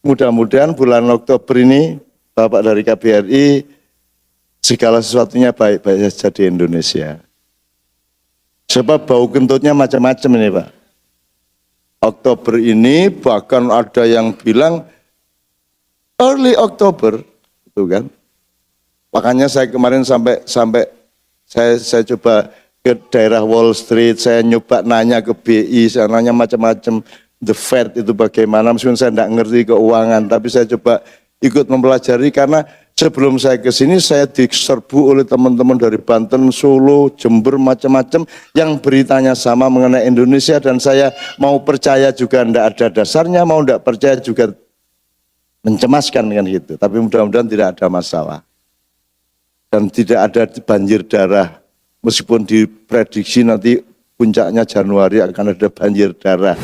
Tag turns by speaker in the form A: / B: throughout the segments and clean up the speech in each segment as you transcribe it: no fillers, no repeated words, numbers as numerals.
A: mudah-mudahan bulan Oktober ini Bapak dari KBRI segala sesuatunya baik-baik saja di Indonesia. Sebab bau kentutnya macam-macam ini Pak. Oktober ini bahkan ada yang bilang early Oktober, itu kan. Makanya saya kemarin sampai saya coba ke daerah Wall Street, saya nyoba nanya ke BI, saya nanya macam-macam, the Fed itu bagaimana, meskipun saya tidak ngerti keuangan, tapi saya coba ikut mempelajari karena sebelum saya ke sini saya diserbu oleh teman-teman dari Banten, Solo, Jember, macam-macam yang beritanya sama mengenai Indonesia dan saya mau percaya juga tidak ada dasarnya, mau tidak percaya juga mencemaskan kan gitu. Tapi mudah-mudahan tidak ada masalah. Dan tidak ada banjir darah, meskipun diprediksi nanti puncaknya Januari akan ada banjir darah.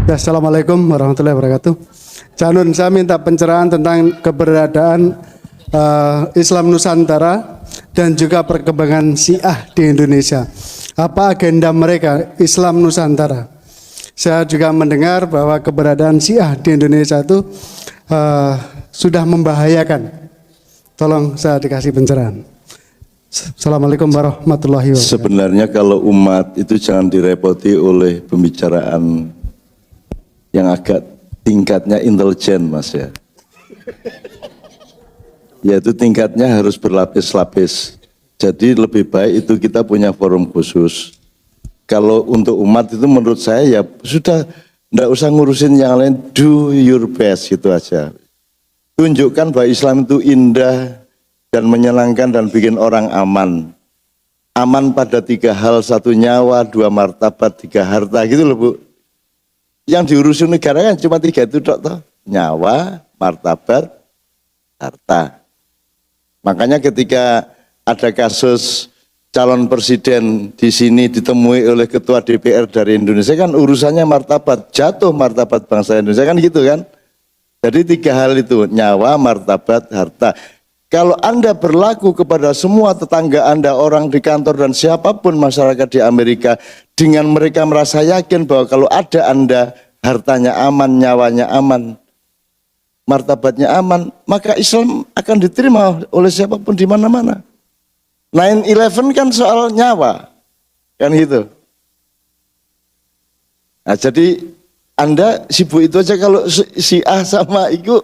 B: Assalamualaikum warahmatullahi wabarakatuh. Canun, saya minta pencerahan tentang keberadaan Islam Nusantara dan juga perkembangan Syiah di Indonesia. Apa agenda mereka Islam Nusantara? Saya juga mendengar bahwa keberadaan Syiah di Indonesia itu sudah membahayakan. Tolong saya dikasih pencerahan. Assalamualaikum warahmatullahi wabarakatuh.
A: Sebenarnya kalau umat itu jangan direpoti oleh pembicaraan yang agak tingkatnya intelijen Mas ya. Yaitu tingkatnya harus berlapis-lapis. Jadi lebih baik itu kita punya forum khusus. Kalau untuk umat itu menurut saya ya sudah tidak usah ngurusin yang lain, do your best gitu aja. Tunjukkan bahwa Islam itu indah dan menyenangkan dan bikin orang aman. Aman pada 3 hal, 1 nyawa, 2 martabat, 3 harta gitu loh Bu. Yang diurusin negara kan cuma 3 itu toh. Nyawa, martabat, harta. Makanya ketika ada kasus calon presiden di sini ditemui oleh ketua DPR dari Indonesia kan urusannya martabat, jatuh martabat bangsa Indonesia kan gitu kan. Jadi 3 hal itu, nyawa, martabat, harta. Kalau Anda berlaku kepada semua tetangga Anda, orang di kantor dan siapapun masyarakat di Amerika dengan mereka merasa yakin bahwa kalau ada Anda, hartanya aman, nyawanya aman, martabatnya aman, maka Islam akan diterima oleh siapapun di mana-mana. 9/11 kan soal nyawa, kan gitu. Nah jadi Anda sibuk itu aja kalau Syiah sama itu,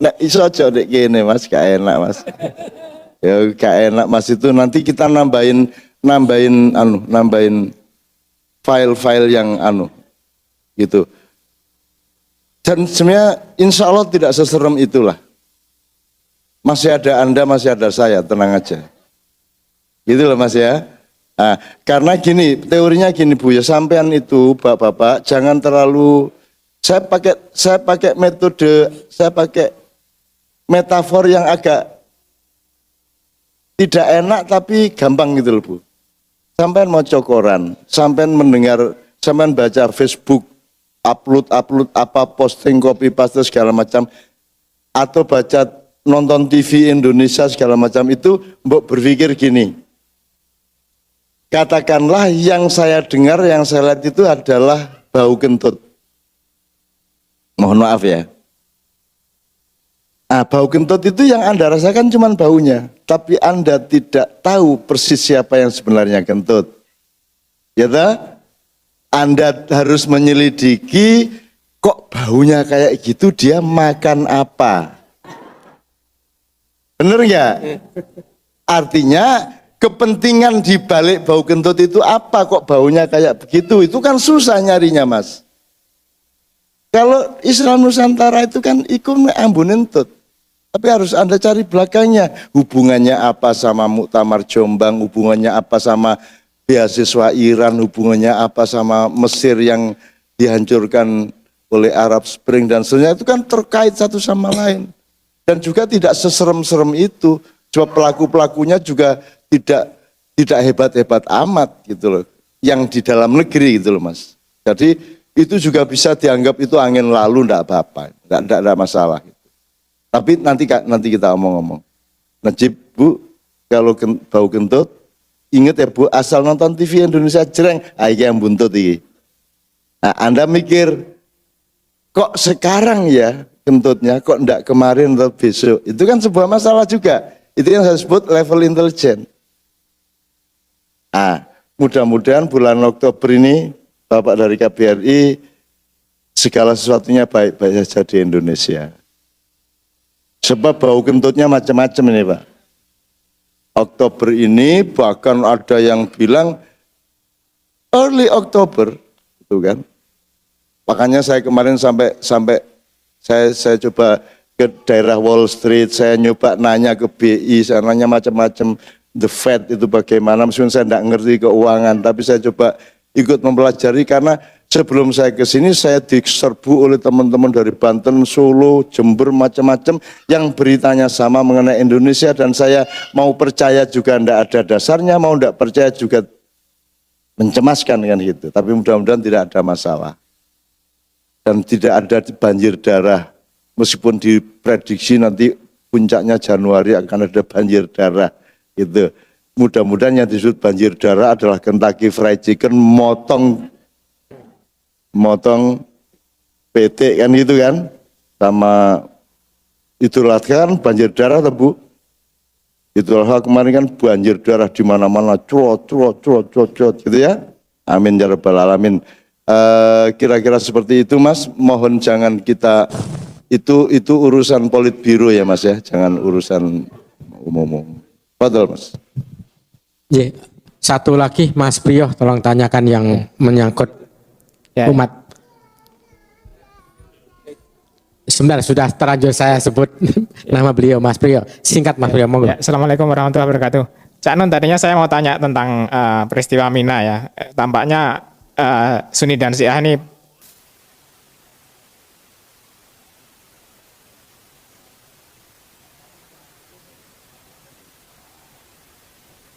A: nah iso aja dek gini Mas, gak enak Mas. Ya gak enak Mas itu nanti kita nambahin file-file yang gitu. Dan sebenarnya insya Allah tidak seserem itulah. Masih ada Anda, masih ada saya, tenang aja. Gitu loh Mas ya. Nah, karena gini, teorinya gini Bu ya, sampean itu Bapak-bapak jangan terlalu, saya pakai metode, saya pakai metafor yang agak tidak enak tapi gampang gitu loh Bu. Sampean mau koran, sampean mendengar, sampean baca Facebook, upload apa, posting, copy paste segala macam, atau baca nonton TV Indonesia segala macam itu, mbok berpikir gini. Katakanlah yang saya dengar, yang saya lihat itu adalah bau kentut. Mohon maaf ya. Nah, bau kentut itu yang Anda rasakan cuma baunya, tapi Anda tidak tahu persis siapa yang sebenarnya kentut. Ya tak? Anda harus menyelidiki, kok baunya kayak gitu, dia makan apa? Bener nggak? Artinya kepentingan di balik bau kentut itu apa, kok baunya kayak begitu? Itu kan susah nyarinya Mas. Kalau Islam Nusantara itu kan ikut ambun entut. Tapi harus Anda cari belakangnya. Hubungannya apa sama Muktamar Jombang, hubungannya apa sama beasiswa Iran, hubungannya apa sama Mesir yang dihancurkan oleh Arab Spring dan seterusnya, itu kan terkait satu sama lain. Dan juga tidak seserem-serem itu. Coba pelaku-pelakunya juga tidak hebat-hebat amat gitu loh. Yang di dalam negeri gitu loh Mas. Jadi itu juga bisa dianggap itu angin lalu, enggak apa-apa. Enggak ada masalah gitu. Tapi nanti kita omong-omong. Najib, Bu, kalau bau kentut, ingat ya Bu, asal nonton TV Indonesia jreng, iki yang buntut iki. Nah, Anda mikir, kok sekarang ya kentutnya, kok enggak kemarin atau besok? Itu kan sebuah masalah juga. Itu yang saya sebut level intelijen. Ah, mudah-mudahan bulan Oktober ini, Bapak dari KBRI, segala sesuatunya baik-baik saja di Indonesia. Sebab bau kentutnya macam-macam ini Pak. Oktober ini bahkan ada yang bilang early Oktober, itu kan. Makanya saya kemarin sampai saya coba ke daerah Wall Street, saya nyoba nanya ke BI, saya nanya macam-macam, the Fed itu bagaimana, meskipun saya tidak ngerti keuangan, tapi saya coba ikut mempelajari karena sebelum saya ke sini saya diserbu oleh teman-teman dari Banten, Solo, Jember, macam-macam yang beritanya sama mengenai Indonesia dan saya mau percaya juga tidak ada dasarnya, mau tidak percaya juga mencemaskan kan gitu. Tapi mudah-mudahan tidak ada masalah dan tidak ada banjir darah. Meskipun diprediksi nanti puncaknya Januari akan ada banjir darah gitu. Mudah-mudahan yang disebut banjir darah adalah Kentucky Fried Chicken motong PT kan gitu kan, sama Idul Adha kan banjir darah tuh Bu. Idul Adha kemarin kan banjir darah di mana-mana, curot gitu ya. Amin ya rabbal alamin. Kira-kira seperti itu Mas. Mohon jangan kita itu urusan politbiro ya Mas ya, jangan urusan umum. Betul Mas.
C: Ya, satu lagi Mas Priyo, tolong tanyakan yang menyangkut umat. Sebentar, sudah terlanjur saya sebut nama beliau Mas Priyo. Singkat Mas Priyo, monggo.
D: Ya, Assalamualaikum warahmatullahi wabarakatuh. Cak Nun, tadinya saya mau tanya tentang peristiwa Mina ya. Tampaknya Sunni dan Syiah ini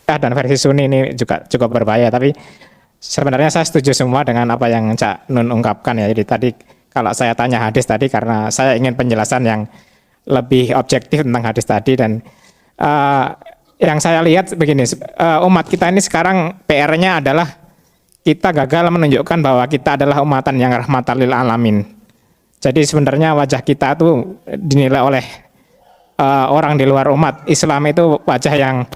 D: dan versi Sunni ini juga cukup berbahaya, tapi sebenarnya saya setuju semua dengan apa yang Cak Nun ungkapkan ya. Jadi tadi kalau saya tanya hadis tadi karena saya ingin penjelasan yang lebih objektif tentang hadis tadi, dan yang saya lihat begini, umat kita ini sekarang PR-nya adalah kita gagal menunjukkan bahwa kita adalah umatan yang rahmatan lil alamin. Jadi sebenarnya wajah kita tuh dinilai oleh orang di luar umat Islam itu wajah yang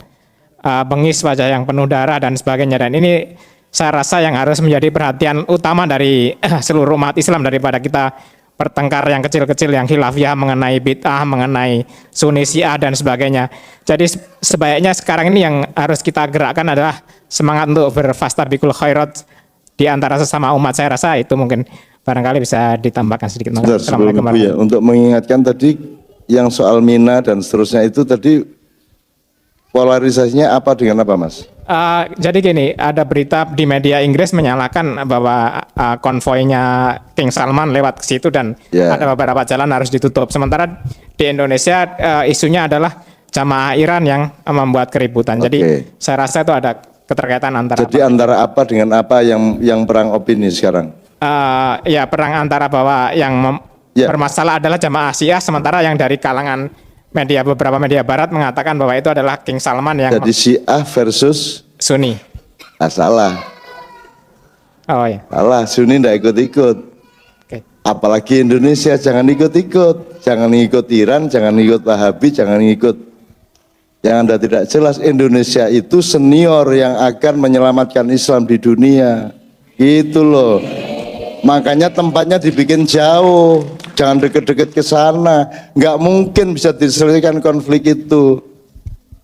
D: bengis, wajah yang penuh darah dan sebagainya, dan ini saya rasa yang harus menjadi perhatian utama dari seluruh umat Islam daripada kita bertengkar yang kecil-kecil yang khilafiyah mengenai bid'ah, mengenai Sunni Syiah dan sebagainya. Jadi sebaiknya sekarang ini yang harus kita gerakkan adalah semangat untuk berfastabiqul khairat di antara sesama umat. Saya rasa itu mungkin barangkali bisa ditambahkan sedikit.
A: Assalamualaikum ya, untuk mengingatkan tadi yang soal Mina dan seterusnya itu tadi polarisasinya apa dengan apa Mas?
D: Jadi gini, ada berita di media Inggris menyalakan bahwa konvoynya King Salman lewat ke situ dan ada beberapa jalan harus ditutup. Sementara di Indonesia isunya adalah jamaah Iran yang membuat keributan. Jadi saya rasa itu ada keterkaitan antara. Jadi
A: antara apa dengan apa yang perang opini sekarang?
D: Ya perang antara bahwa yang bermasalah adalah jamaah Syiah, sementara yang dari kalangan beberapa media barat mengatakan bahwa itu adalah King Salman yang.
A: Jadi Syiah versus
D: Sunni.
A: Salah.
D: Oh ya.
A: Salah, Sunni tidak ikut-ikut. Apalagi Indonesia jangan ikut-ikut, jangan ikut Iran, jangan ikut Wahabi, jangan ikut. Yang Anda tidak jelas, Indonesia itu senior yang akan menyelamatkan Islam di dunia. Gitu loh. Makanya tempatnya dibikin jauh, jangan deket-deket ke sana. Nggak mungkin bisa diselesaikan konflik itu.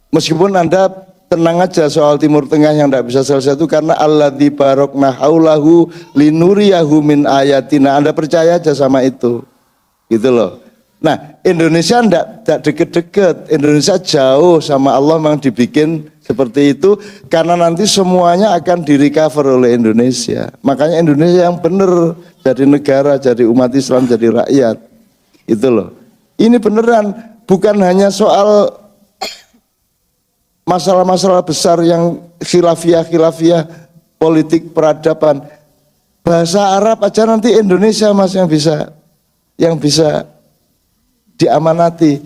A: Meskipun Anda tenang aja soal Timur Tengah yang tidak bisa selesai itu karena alladzi barokna haulahu linuriyahu min ayatina. Anda percaya aja sama itu. Gitu loh. Nah, Indonesia tidak deket-deket. Indonesia jauh sama Allah memang dibikin seperti itu karena nanti semuanya akan direcover oleh Indonesia. Makanya Indonesia yang benar jadi negara, jadi umat Islam, jadi rakyat. Itu loh. Ini beneran bukan hanya soal masalah-masalah besar yang khilafiyah politik peradaban. Bahasa Arab aja nanti Indonesia Mas yang bisa diamanati.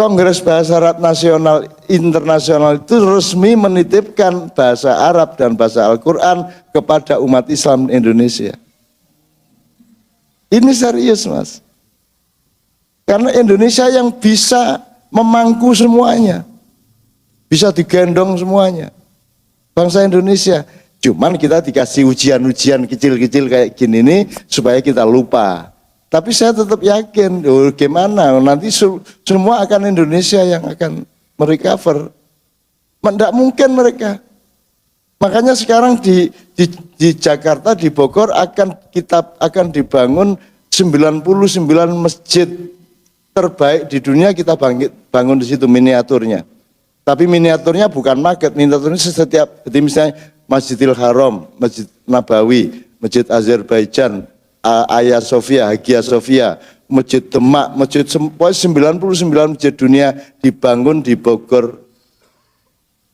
A: Kongres Bahasa Arab Nasional Internasional itu resmi menitipkan bahasa Arab dan bahasa Al-Quran kepada umat Islam Indonesia. Ini serius, Mas. Karena Indonesia yang bisa memangku semuanya, bisa digendong semuanya. Bangsa Indonesia. Cuman kita dikasih ujian-ujian kecil-kecil kayak gini nih supaya kita lupa. Tapi saya tetap yakin, gimana nanti semua akan Indonesia yang akan merecover. Tidak mungkin mereka. Makanya sekarang di Jakarta, di Bogor akan dibangun 99 masjid terbaik di dunia, kita bangun di situ miniaturnya. Tapi miniaturnya bukan maket, miniaturnya setiap, jadi misalnya Masjidil Haram, Masjid Nabawi, Masjid Azerbaijan, Hagia Sophia, Masjid Demak, Masjid 99 masjid dunia dibangun di Bogor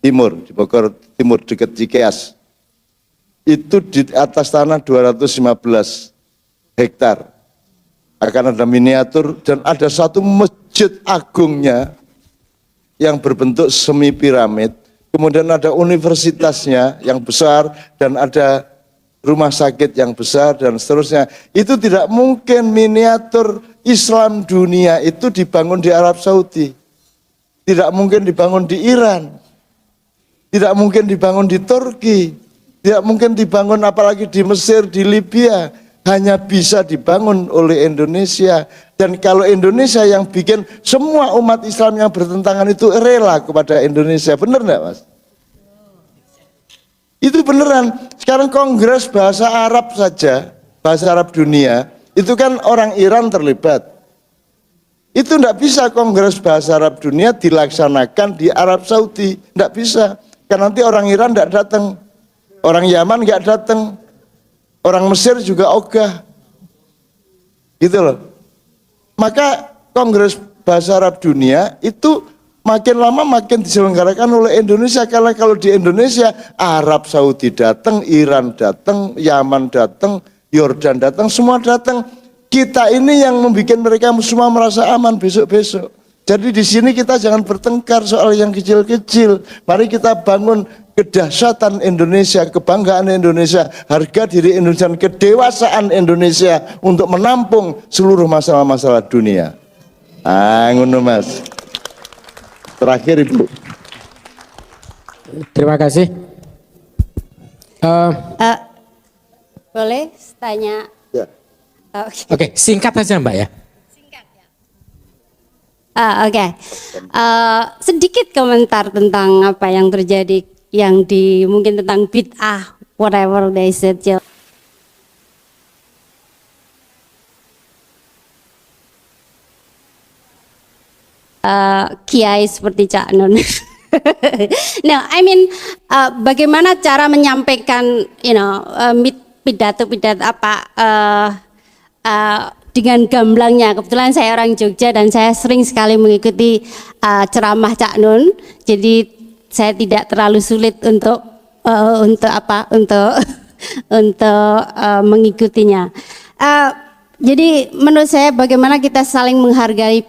A: Timur, dekat Cikeas. Itu di atas tanah 215 hektar. Akan ada miniatur dan ada satu masjid agungnya yang berbentuk semi piramid. Kemudian ada universitasnya yang besar dan ada rumah sakit yang besar dan seterusnya. Itu tidak mungkin miniatur Islam dunia itu dibangun di Arab Saudi. Tidak mungkin dibangun di Iran. Tidak mungkin dibangun di Turki. Tidak mungkin dibangun apalagi di Mesir, di Libya. Hanya bisa dibangun oleh Indonesia. Dan kalau Indonesia yang bikin, semua umat Islam yang bertentangan itu rela kepada Indonesia. Benar enggak, Mas? Itu beneran. Sekarang Kongres Bahasa Arab saja, Bahasa Arab Dunia, itu kan orang Iran terlibat. Itu enggak bisa Kongres Bahasa Arab Dunia dilaksanakan di Arab Saudi. Enggak bisa. Karena nanti orang Iran enggak datang. Orang Yaman enggak datang. Orang Mesir juga ogah. Gitu loh. Maka Kongres Bahasa Arab Dunia itu makin lama makin diselenggarakan oleh Indonesia. Karena kalau di Indonesia, Arab Saudi datang, Iran datang, Yaman datang, Yordan datang, semua datang. Kita ini yang membuat mereka semua merasa aman besok-besok. Jadi di sini kita jangan bertengkar soal yang kecil-kecil. Mari kita bangun kedahsyatan Indonesia, kebanggaan Indonesia, harga diri Indonesia, kedewasaan Indonesia untuk menampung seluruh masalah-masalah dunia. Ngono, Mas. Terakhir, Ibu.
C: Terima kasih.
E: Boleh tanya?
A: Ya.
C: Oke, singkat aja Mbak ya.
E: Oke. Sedikit komentar tentang apa yang terjadi, yang mungkin tentang bid'ah, whatever they said. Kiai seperti Cak Nun. No, I mean, bagaimana cara menyampaikan, pidato-pidato apa dengan gamblangnya. Kebetulan saya orang Jogja dan saya sering sekali mengikuti ceramah Cak Nun. Jadi saya tidak terlalu sulit untuk mengikutinya. Jadi menurut saya bagaimana kita saling menghargai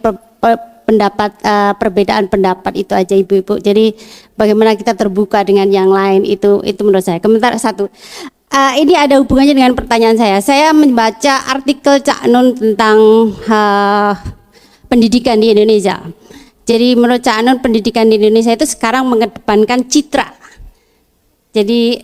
E: perbedaan pendapat itu aja ibu-ibu. Jadi bagaimana kita terbuka dengan yang lain itu menurut saya. Komentar satu. Ini ada hubungannya dengan pertanyaan saya. Saya membaca artikel Cak Nun tentang pendidikan di Indonesia. Jadi menurut Cak Nun pendidikan di Indonesia itu sekarang mengedepankan citra. Jadi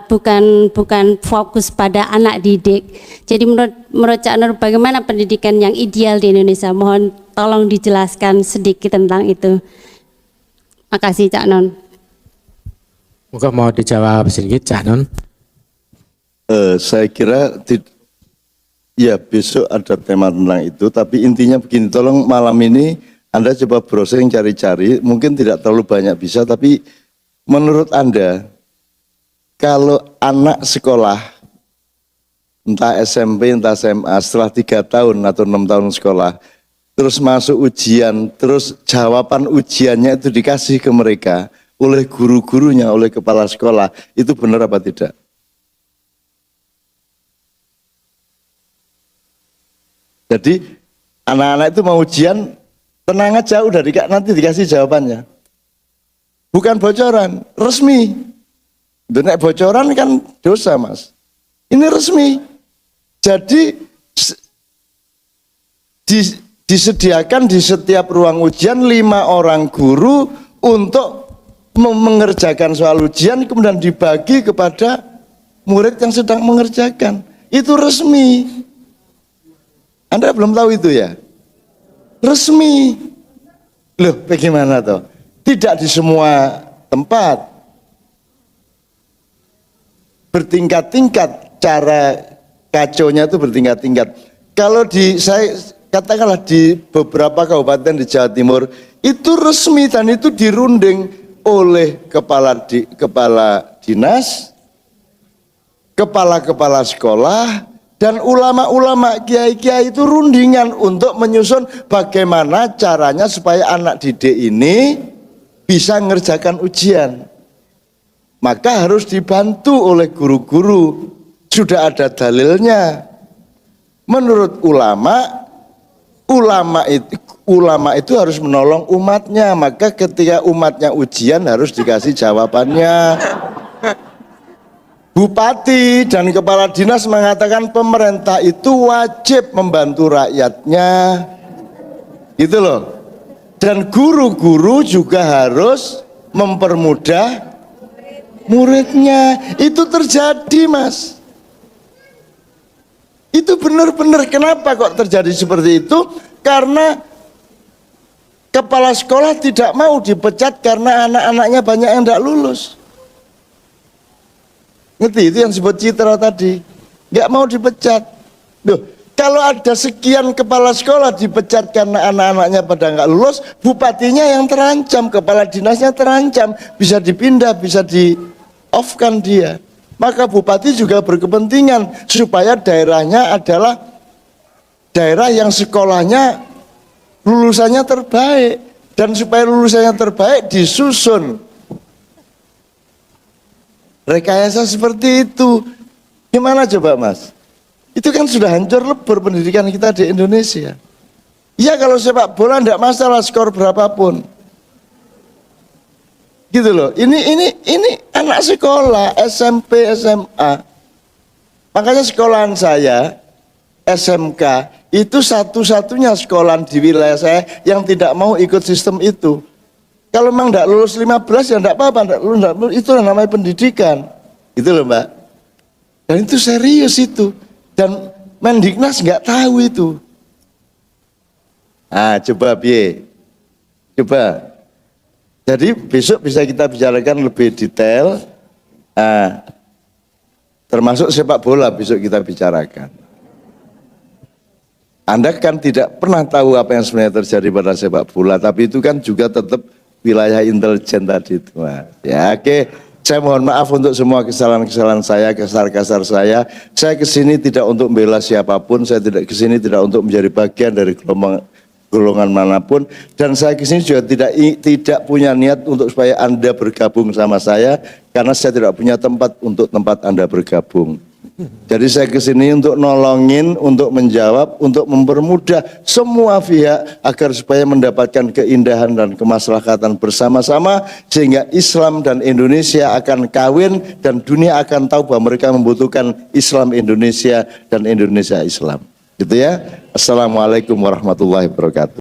E: bukan fokus pada anak didik. Jadi menurut Cak Nun bagaimana pendidikan yang ideal di Indonesia? Mohon tolong dijelaskan sedikit tentang itu. Makasih Cak Nun.
C: Mungkin mau dijawab sedikit Cak Nun.
A: Saya kira ya besok ada tema tentang itu, tapi intinya begini, tolong malam ini Anda coba browsing cari-cari, mungkin tidak terlalu banyak bisa, tapi menurut Anda kalau anak sekolah entah SMP entah SMA setelah 3 tahun atau 6 tahun sekolah terus masuk ujian, terus jawaban ujiannya itu dikasih ke mereka oleh guru-gurunya, oleh kepala sekolah, itu benar apa tidak? Jadi anak-anak itu mau ujian Tenang aja, udah nanti dikasih jawabannya. Bukan bocoran, resmi. Nek bocoran kan dosa, Mas. Ini resmi. Jadi disediakan di setiap ruang ujian 5 orang guru untuk mengerjakan soal ujian, kemudian dibagi kepada murid yang sedang mengerjakan. Itu resmi. Anda belum tahu itu ya? Resmi. Loh, bagaimana toh? Tidak di semua tempat. Bertingkat-tingkat, cara kacaunya itu bertingkat-tingkat. Kalau saya katakanlah di beberapa kabupaten di Jawa Timur itu resmi dan itu dirunding oleh kepala dinas, kepala sekolah, dan ulama-ulama, kiai-kiai itu rundingan untuk menyusun bagaimana caranya supaya anak didik ini bisa mengerjakan ujian. Maka harus dibantu oleh guru-guru. Sudah ada dalilnya. Menurut ulama itu harus menolong umatnya. Maka ketika umatnya ujian harus dikasih jawabannya. Bupati dan kepala dinas mengatakan pemerintah itu wajib membantu rakyatnya. Gitu loh. Dan guru-guru juga harus mempermudah muridnya. Itu terjadi, Mas. Itu benar-benar. Kenapa kok terjadi seperti itu? Karena kepala sekolah tidak mau dipecat karena anak-anaknya banyak yang tidak lulus. Ngerti? Itu yang disebut citra tadi. Nggak mau dipecat. Loh, kalau ada sekian kepala sekolah dipecat karena anak-anaknya pada nggak lulus, bupatinya yang terancam, kepala dinasnya terancam, bisa dipindah, bisa di-off-kan dia. Maka bupati juga berkepentingan supaya daerahnya adalah daerah yang sekolahnya lulusannya terbaik. Dan supaya lulusannya terbaik disusun rekayasa seperti itu. Gimana coba, Mas? Itu kan sudah hancur lebur pendidikan kita di Indonesia. Ya kalau sepak bola enggak masalah skor berapapun. Gitu loh. Ini anak sekolah SMP, SMA. Makanya sekolahan saya SMK itu satu-satunya sekolahan di wilayah saya yang tidak mau ikut sistem itu. Kalau memang enggak lulus 15 ya enggak apa-apa, enggak lulus, itu namanya pendidikan. Gitu loh, Mbak. Dan itu serius itu. Dan Mendiknas nggak tahu itu. Coba Biye. Coba. Jadi besok bisa kita bicarakan lebih detail. Termasuk sepak bola besok kita bicarakan. Anda kan tidak pernah tahu apa yang sebenarnya terjadi pada sepak bola, tapi itu kan juga tetap wilayah intelijen tadi itu. Ya, oke. Saya mohon maaf untuk semua kesalahan-kesalahan saya, kasar-kasar saya. Saya kesini tidak untuk membela siapapun, saya tidak kesini tidak untuk menjadi bagian dari golongan manapun, dan saya kesini juga tidak punya niat untuk supaya Anda bergabung sama saya, karena saya tidak punya tempat untuk tempat Anda bergabung. Jadi saya kesini untuk nolongin, untuk menjawab, untuk mempermudah semua pihak agar supaya mendapatkan keindahan dan kemaslahatan bersama-sama, sehingga Islam dan Indonesia akan kawin dan dunia akan tahu bahwa mereka membutuhkan Islam Indonesia dan Indonesia Islam. Gitu ya. Assalamualaikum warahmatullahi wabarakatuh.